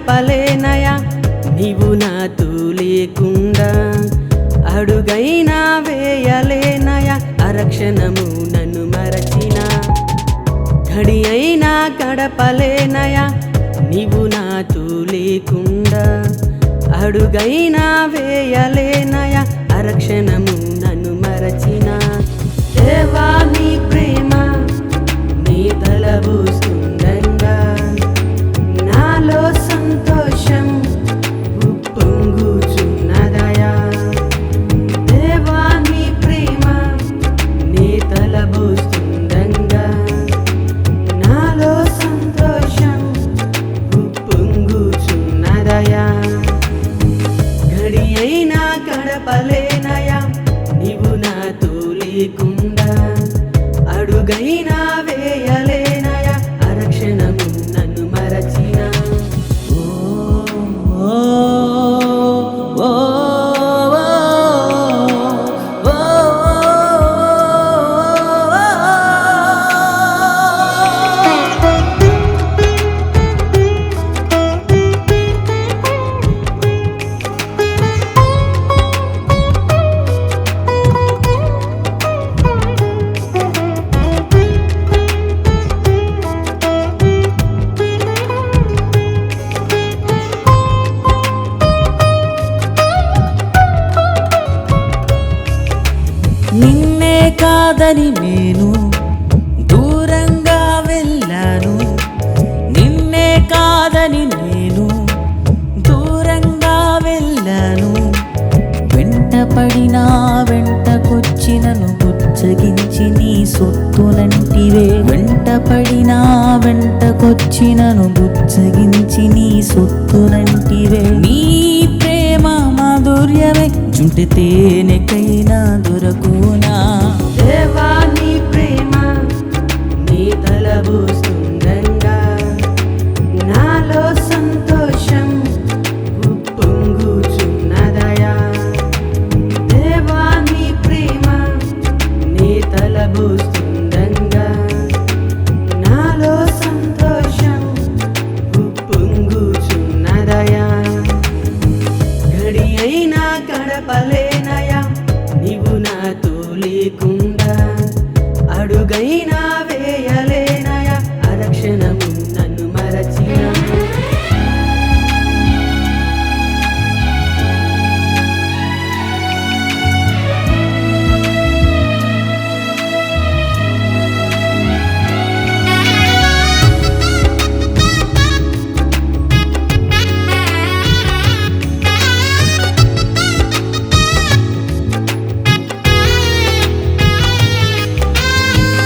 గడపలేనయా నీవు నాతో లేకుండా అడుగైనా వేయలేనయా అరక్షణము నన్ను మరచిన ఘడి అయినా గడపలేనయా నీవు నాతో లేకుండా అడుగైనా వేయలేనయా అరక్షణము నన్ను మరచిన దేవా నీ ప్రేమ నీ తలబోస్తుండగా నాలో సంతోషం ఉప్పొంగుచున్నదయా దేవా నీ ప్రేమ నీ తలబోస్తుండగా నాలో సంతోషం ఉప్పొంగుచున్నదయా ఘడి అయినా గడపలేనయా నీవు నాతో లేకుండా అడుగైనా వేయలేనయా అరక్షణము నన్ను మరచిన నిన్నే కాదని నేను దూరంగా వెళ్ళాను నిన్నే కాదని నేను దూరంగా వెళ్ళాను వెంటపడినా వెంటకొచ్చి నన్ను బుజ్జగించి నీ సొత్తులంటివే వెంటపడినా వెంటకొచ్చి నన్ను బుజ్జగించి నీ సొత్తులంటివే నీ ప్రేమ మాధుర్యమే జుంటి తేనెకైనా దొరకునా దేవా నీ ప్రేమ నీ తలబోస్తుండగా నాలో సంతోషం ఉప్పొంగుచున్నదయా దేవా నీ ప్రేమ నీ తలబోస్తుండగా నాలో సంతోషం ఉప్పొంగుచున్నదయా ఘడి అయినా గడపలేనయా నీవు నాతో లేకుండా అడుగైనా వేయలేనయా అరక్షణము నన్ను మరచిన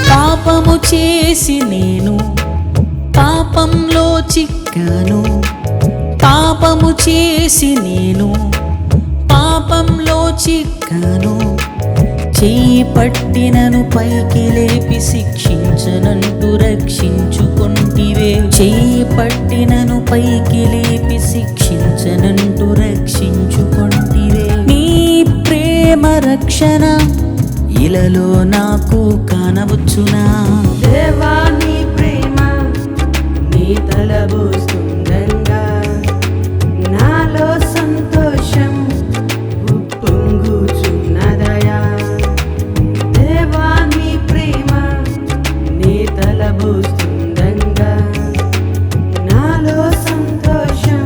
పాపము చేసి నేను పాపంలో చిక్కాను పాపము చేసి నేను పాపంలో చిక్కాను చెయ్యి పట్టినను పైకి లేపి శిక్షించనంటూ రక్షించుకొంటివే చెయ్యి పట్టినను పైకి లేపి శిక్షించనంటూ రక్షించుకొంటివే నీ ప్రేమ రక్షణ ఇలలో నాకు కానవచ్చునా దేవా నీ ప్రేమ నీ తలబోస్తుండగా నాలో సంతోషం ఉప్పొంగుచున్నదయా దేవా నీ ప్రేమ నీ తలబోస్తుండగా నాలో సంతోషం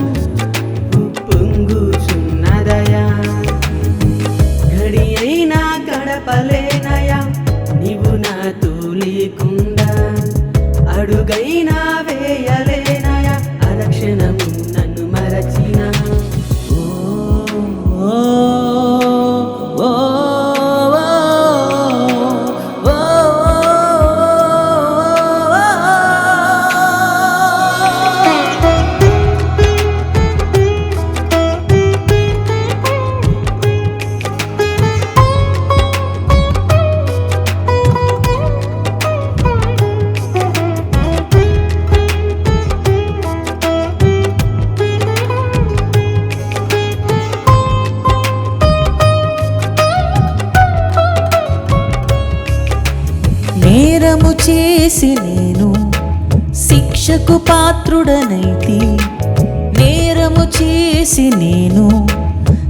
ఉప్పొంగుచున్నదయా ఘడి అయినా గడపలేనయా నీవు నాతో లేకుండా అడుగైనా వేయలేనయా అరక్షణము నన్ను మరచిన నేరము చేసి నేను శిక్షకు పాత్రుడనైతి చేసి నేను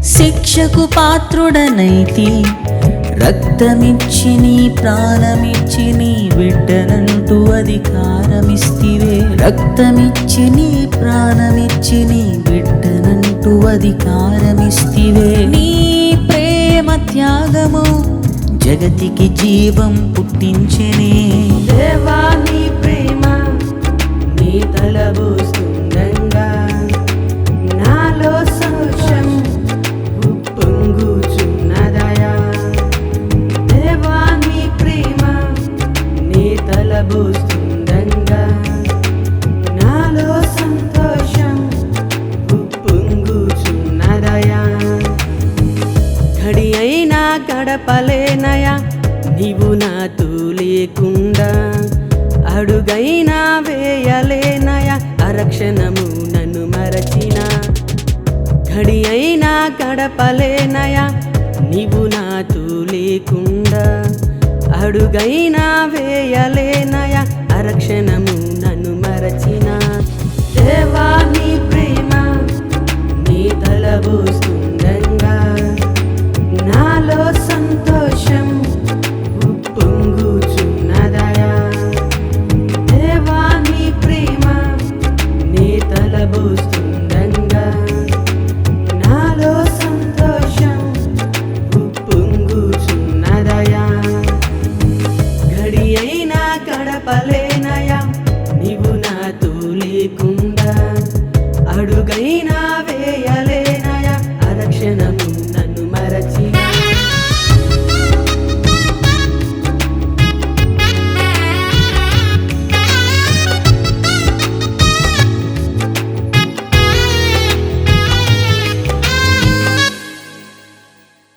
శిక్షకు పాత్రుడనైతి. రక్తమిచ్చి నీ ప్రాణమిచ్చి నీ బిడ్డనంటూ అధికారమిస్తివే. రక్తమిచ్చి నీ ప్రాణమిచ్చి నీ బిడ్డనంటూ అధికారమిస్తివే. నీ ప్రేమ త్యాగము జగతికి జీవం పుట్టించెనే. దేవా నీ ప్రేమ నీ తలబోస్తుండగా నాలో సంతోషం ఉప్పొంగుచున్నదయా. దేవా నీ ప్రేమ నీ తలబోస్తుండగా నాలో సంతోషం ఉప్పొంగుచున్నదయా. ఘడి అయినా గడపలేనయా నీవు నాతో లేకుండా. అడుగైనా వేయలేనయా అరక్షణము నన్ను మరచిన. ఘడి అయినా గడపలేనయా నీవు నాతో లేకుండా. అడుగైనా వేయలేనయా అరక్షణము నన్ను మరచిన. దేవా నీ ప్రేమ నీ తలబోస్తు